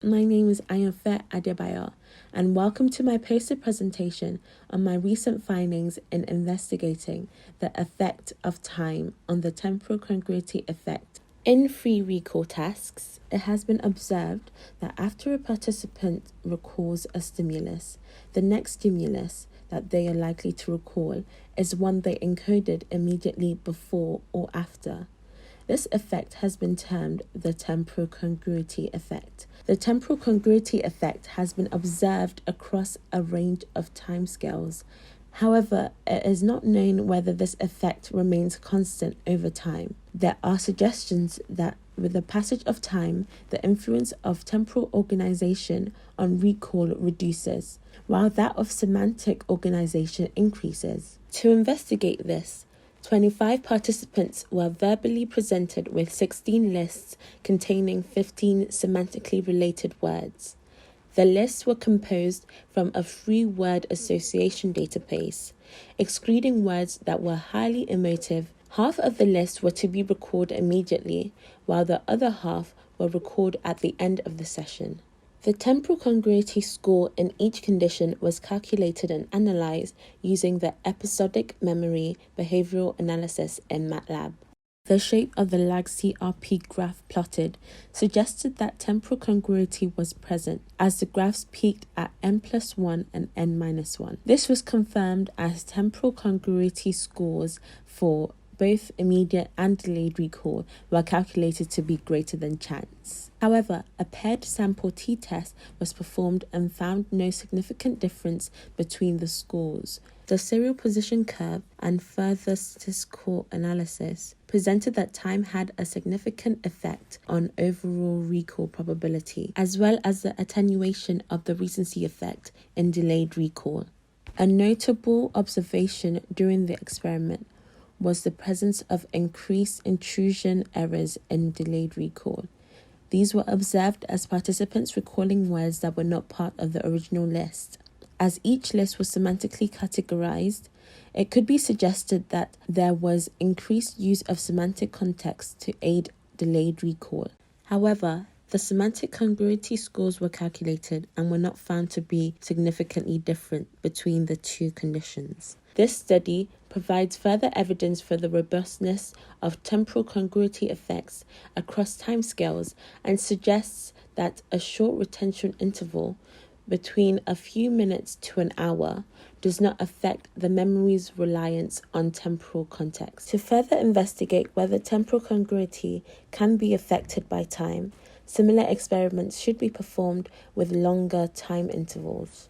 My name is Ayanfe Adebayo, and welcome to my poster presentation on my recent findings in investigating the effect of time on the temporal congruity effect. In free recall tasks, it has been observed that after a participant recalls a stimulus, the next stimulus that they are likely to recall is one they encoded immediately before or after. This effect has been termed the temporal congruity effect. The temporal congruity effect has been observed across a range of timescales. However, it is not known whether this effect remains constant over time. There are suggestions that with the passage of time, the influence of temporal organization on recall reduces, while that of semantic organization increases. To investigate this, 25 participants were verbally presented with 16 lists containing 15 semantically related words. The lists were composed from a free word association database, excluding words that were highly emotive. Half of the lists were to be recalled immediately, while the other half were recalled at the end of the session. The temporal congruity score in each condition was calculated and analyzed using the episodic memory behavioral analysis in MATLAB. The shape of the lag CRP graph plotted suggested that temporal congruity was present as the graphs peaked at n+1 and n-1. This was confirmed as temporal congruity scores for both immediate and delayed recall were calculated to be greater than chance. However, a paired sample t-test was performed and found no significant difference between the scores. The serial position curve and further statistical analysis presented that time had a significant effect on overall recall probability, as well as the attenuation of the recency effect in delayed recall. A notable observation during the experiment was the presence of increased intrusion errors in delayed recall. These were observed as participants recalling words that were not part of the original list. As each list was semantically categorized, it could be suggested that there was increased use of semantic context to aid delayed recall. However, the semantic congruity scores were calculated and were not found to be significantly different between the two conditions. This study provides further evidence for the robustness of temporal congruity effects across timescales and suggests that a short retention interval between a few minutes to an hour does not affect the memory's reliance on temporal context. To further investigate whether temporal congruity can be affected by time, similar experiments should be performed with longer time intervals.